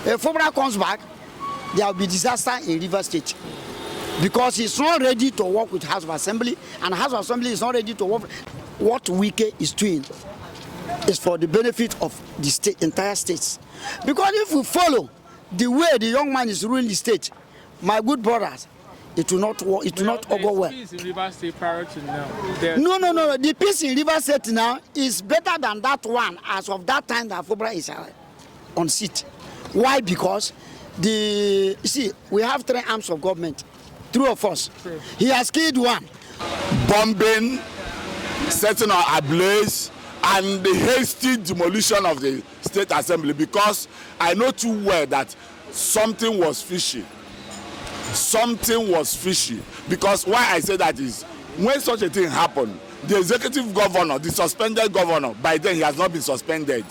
If Fubara comes back, there will be disaster in Rivers State. Because he's not ready to work with House of Assembly, and House of Assembly is not ready to work. What Wike is doing is for the benefit of the state, entire states. Because if we follow the way the young man is ruling the state, my good brothers, it will not work. It will not go well. Peace in Rivers State prior to now. No. The peace in Rivers State now is better than that one as of that time that Fubara is on seat. Why? Because you see, we have 3 arms of government, 3 of us. True. He has killed one. Bombing, setting ablaze, and the hasty demolition of the State Assembly, because I know too well that something was fishy. Something was fishy. Because why I say that is, when such a thing happened, the executive governor, the suspended governor, by then he has not been suspended,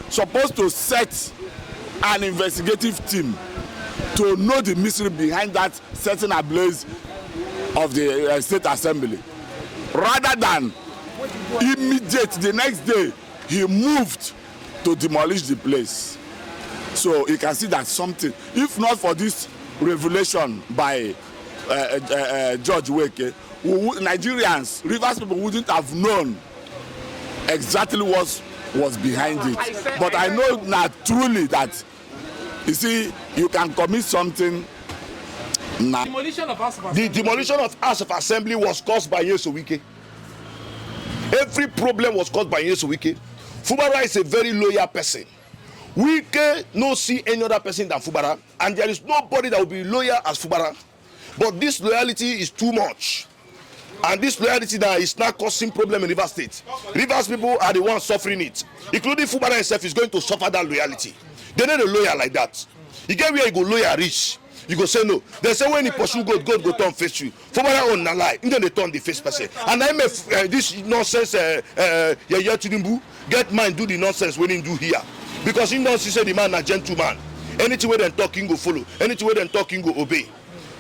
supposed to set an investigative team to know the mystery behind that setting ablaze of the State Assembly. Rather than immediate, the next day, he moved to demolish the place. So you can see that something, if not for this revelation by Judge Wike, Nigerians, Rivers people wouldn't have known exactly what was behind it. But I know now truly that, you see, you can commit something now. The demolition of House of Assembly was caused by Nyesom Wike. Every problem was caused by Nyesom Wike. Fubara is a very loyal person. Wike no see any other person than Fubara, and there is nobody that will be loyal as Fubara. But this loyalty is too much, and this loyalty now is now causing problem in Rivers State. Rivers people are the ones suffering it, including Fubara himself is going to suffer that loyalty. They need a lawyer like that. You get where you go lawyer rich, you go say no. They say when you pursue God, God go turn face you. Fubara on na lie, then they turn the face person. And I make this nonsense get mind do the nonsense when he do here. Because he knows he said the man a gentleman. Anything where they talking go follow, anything where they talking go obey.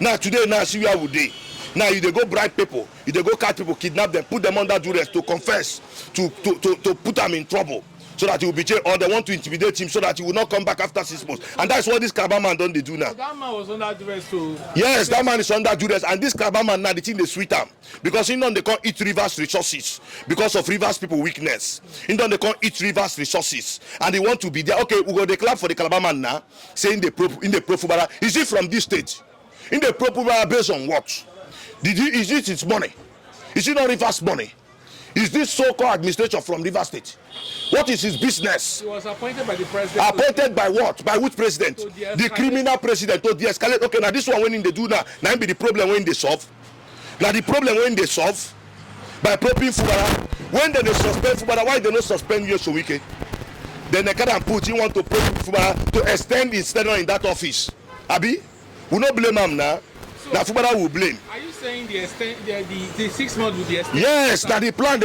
Now today, now see where would they? Now if they go bribe people, if they go catch people, kidnap them, put them under duress to confess, to put them in trouble, so that he will be jailed, or they want to intimidate him so that he will not come back after 6 months. And that's what this Calabar man don't they do now. So that man was under duress too. Yes, that man is under duress, and this Calabar man now the thing they sweet him. Because he know they can't eat Rivers resources because of Rivers people weakness. He know they can't eat Rivers resources, and they want to be there. Okay, we go the clap for the Calabar man now, saying the pro Fubara. Is it from this state? In the pro Fubara based on what? Is it its money? Is it not Rivers money? Is this so-called administration from Rivers State? What is his business? He was appointed by the president. Appointed by what? By which president? The criminal president. To de-escalate. Okay, now this one when they do now be the problem when they solve. Now the problem when they solve by propping Fubara. When they suspend Fubara, why they not suspend Nyesom Wike? Then they can put you want to prop Fubara to extend his tenure in that office. Abi, we not blame him now. So, now Fubara will blame. Are you saying the 6 months will be extended? Yes, now the plan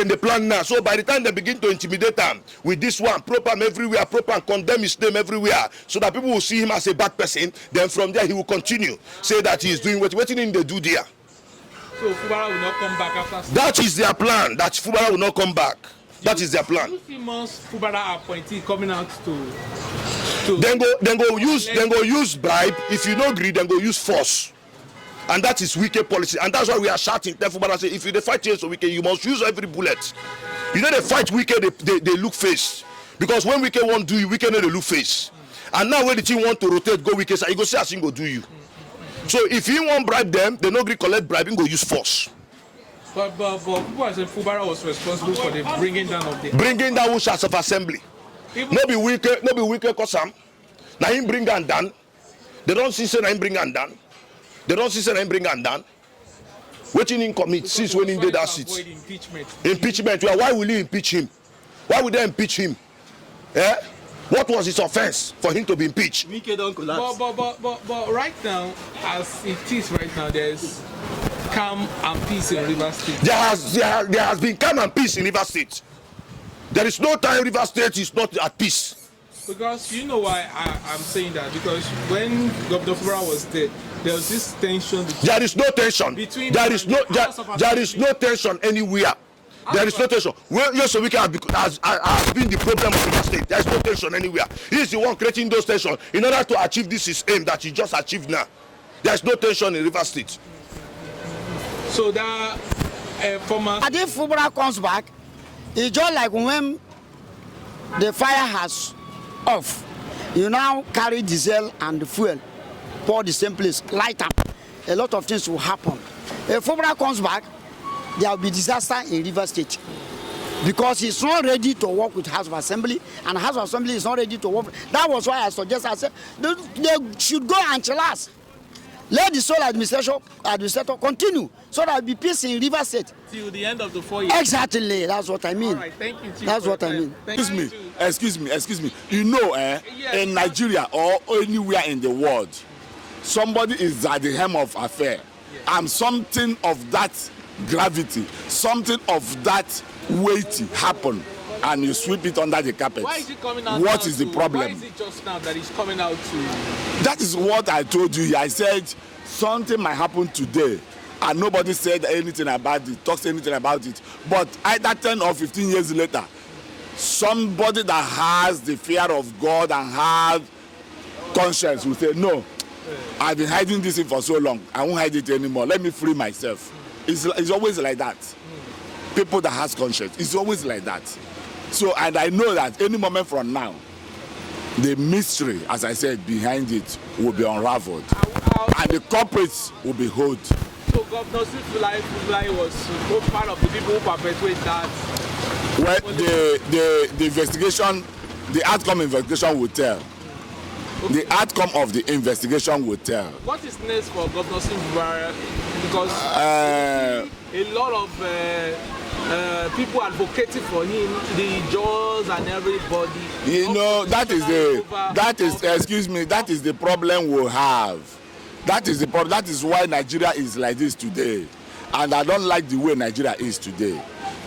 now. So by the time they begin to intimidate him with this one, prop him everywhere, prop and condemn his name everywhere, so that people will see him as a bad person. Then from there he will continue say that he is doing what they do there. So Fubara will not come back after. That is their plan. That Fubara will not come back. That is their plan. 2 months Fubara appointee coming out to then go use bribe. If you no agree, then go use force. And that is Wike policy. And that's why we are shouting. Tell Fubara say, if you fight Nyesom Wike, you must use every bullet. You know they fight Wike, they look face. Because when Wike won't do you, Wike know they look face. And now when the team want to rotate, go Wike, so you go say as him go do you. So if you won't bribe them, they no agree collect bribe, go use force. But people are saying Fubara was responsible for the bringing down of the House of Assembly. No be Wike cause him. Now him bring and down. They don't see say na him bring and down. They don't see say na him bring and down. Wetin him commit since when he did that seat? Impeachment. Why will he impeach him? Why would they impeach him? Eh? What was his offense for him to be impeached? Wike don't collapse. But right now, as it is right now, there's calm and peace in Rivers State. There has been calm and peace in Rivers State. There is no time Rivers State is not at peace. Because you know why I'm saying that? Because when Governor Fubara was there was this tension. There is no tension. There is no tension anywhere. There is no tension. Well, yes, Wike has been the problem of the state. There is no tension anywhere. He is the one creating those tensions in order to achieve this his aim that he just achieved now. There is no tension in River State. So that former. And if Fubara comes back, it's just like when the fire has off, you now carry diesel and fuel, pour the same place, light up. A lot of things will happen. If Fubara comes back, there will be disaster in River State because he's not ready to work with House of Assembly, and House of Assembly is not ready to work. That was why I suggested, I said, they should go and chill us. Let the sole administrator continue so that there will be peace in River State. Till the end of the 4 years. Exactly, that's what I mean. All right, thank you, Chief. That's what I mean. Excuse me. You know, in Nigeria or anywhere in the world, somebody is at the helm of affair, and something of that gravity, something of that weighty happen, and you sweep it under the carpet. Why is it coming out? What is the problem? Why is it just now that it's coming out to? That is what I told you. I said something might happen today, and nobody said anything about it, talks anything about it. But either 10 or 15 years later, somebody that has the fear of God and has conscience will say, no, I've been hiding this thing for so long. I won't hide it anymore. Let me free myself. It's always like that. People that has conscience, it's always like that. So, and I know that any moment from now, the mystery, as I said, behind it will be unraveled, and the culprits will be held. So Governor Fubara was part of the people who perpetuate that. Well, the investigation, the outcome investigation will tell. Okay. The outcome of the investigation will tell. What is next for Governor Fubara? Because a lot of people advocating for him, the judges and everybody. You know, that is the problem we'll have. That is the problem. That is why Nigeria is like this today, and I don't like the way Nigeria is today.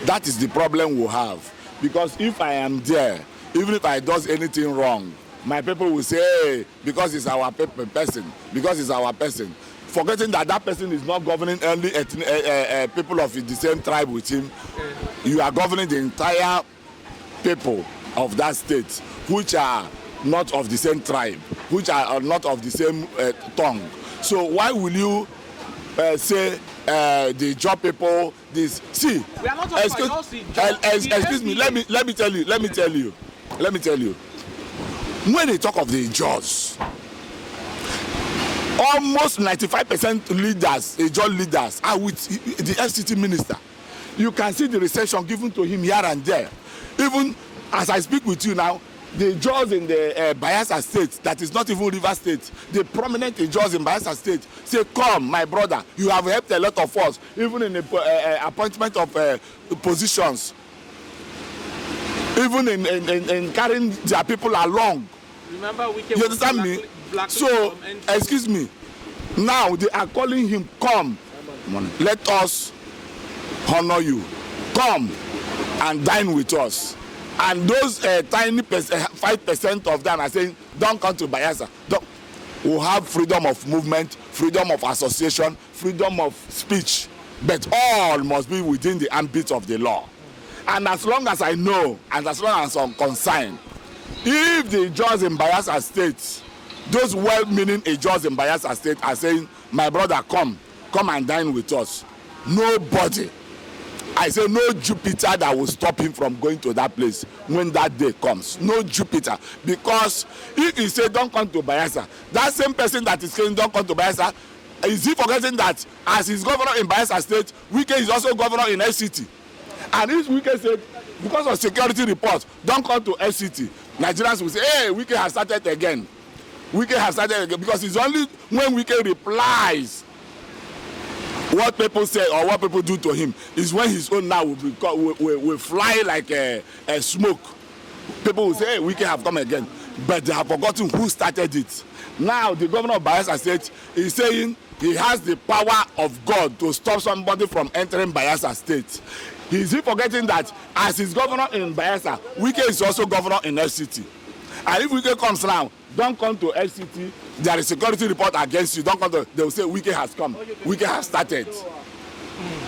That is the problem we'll have, because if I am there, even if I does anything wrong, my people will say, hey, because it's our person, because it's our person, forgetting that that person is not governing only people of the same tribe with him. You are governing the entire people of that state, which are not of the same tribe, which are not of the same tongue. So why will you say the job people this? See, we are not talking about excuse me. Let me tell you. When they talk of the judges, almost 95% leaders, judge leaders, are with the FCT minister. You can see the reception given to him here and there. Even as I speak with you now, the judges in the Bayelsa State, that is not even River State, the prominent judges in Bayelsa State say, come, my brother, you have helped a lot of us, even in the appointment of positions, even in carrying their people along. Remember, you understand me? So, excuse me, now they are calling him, come, let us honor you, come and dine with us. And those tiny 5% of them are saying, don't come to Bayelsa. We'll have freedom of movement, freedom of association, freedom of speech, but all must be within the ambit of the law. And as long as I know, and as long as I'm concerned, if the judges in Bayelsa State, those well-meaning judges in Bayelsa State are saying, my brother, come and dine with us, nobody, I say no Jupiter that will stop him from going to that place when that day comes. No Jupiter. Because if he say don't come to Bayelsa, that same person that is saying don't come to Bayelsa, is he forgetting that as he's governor in Bayelsa State, Wike is also governor in FCT? And if Wike said, because of security reports, don't come to FCT, Nigerians will say, hey, Wike has started again. Wike has started again. Because it's only when Wike replies what people say or what people do to him is when his own now will fly like a smoke. People will say, hey, Wike have come again. But they have forgotten who started it. Now the governor of Bayelsa State is saying he has the power of God to stop somebody from entering Bayelsa State. Is he forgetting that as he's governor in Bayelsa, Wike is also governor in FCT? And if Wike comes now, don't come to FCT, there is security report against you, don't come to, they will say Wike has come, Wike has started.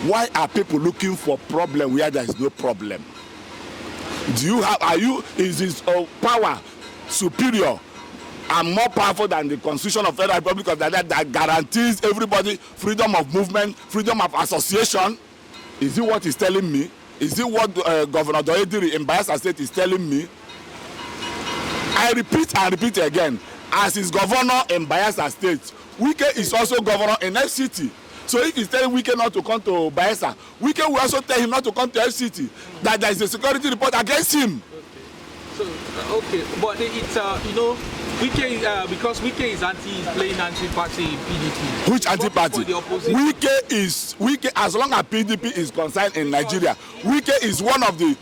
Why are people looking for problem where there is no problem? Is his power superior and more powerful than the Constitution of Federal Republic of Nigeria that guarantees everybody freedom of movement, freedom of association? Is it what he's telling me? Is it what Governor Doyediri in Bayelsa State is telling me? I repeat and repeat again, as his governor in Bayelsa State, Wike is also governor in FCT. So if he's telling Wike not to come to Bayelsa, Wike will also tell him not to come to FCT, that there is a security report against him. Okay, but it's Wike because Wike is playing anti-party PDP. Which anti-party? Wike as long as PDP is concerned in Nigeria, Wike is one of in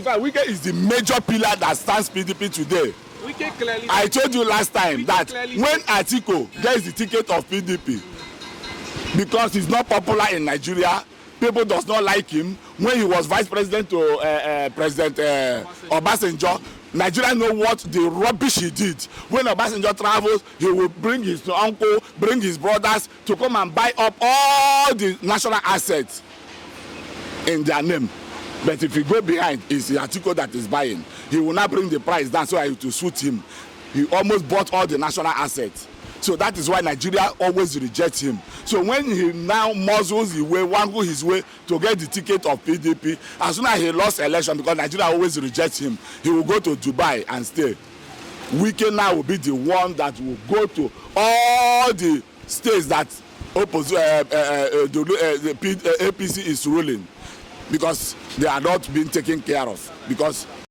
fact Wike is the major pillar that stands PDP today. I told you last time that when Atiku gets the ticket of PDP, because he's not popular in Nigeria, people does not like him. When he was vice president to President Obasanjo, Nigeria know what the rubbish he did. When Obasanjo travels, he will bring his uncle, bring his brothers to come and buy up all the national assets in their name. But if you go behind, it's the Atiku that is buying. He will not bring the price down so as to suit him. He almost bought all the national assets. So that is why Nigeria always rejects him. So when he now muzzles his way, wangles his way to get the ticket of PDP, as soon as he lost election, because Nigeria always rejects him, he will go to Dubai and stay. Wike now will be the one that will go to all the states that the APC is ruling, because they are not being taken care of. Because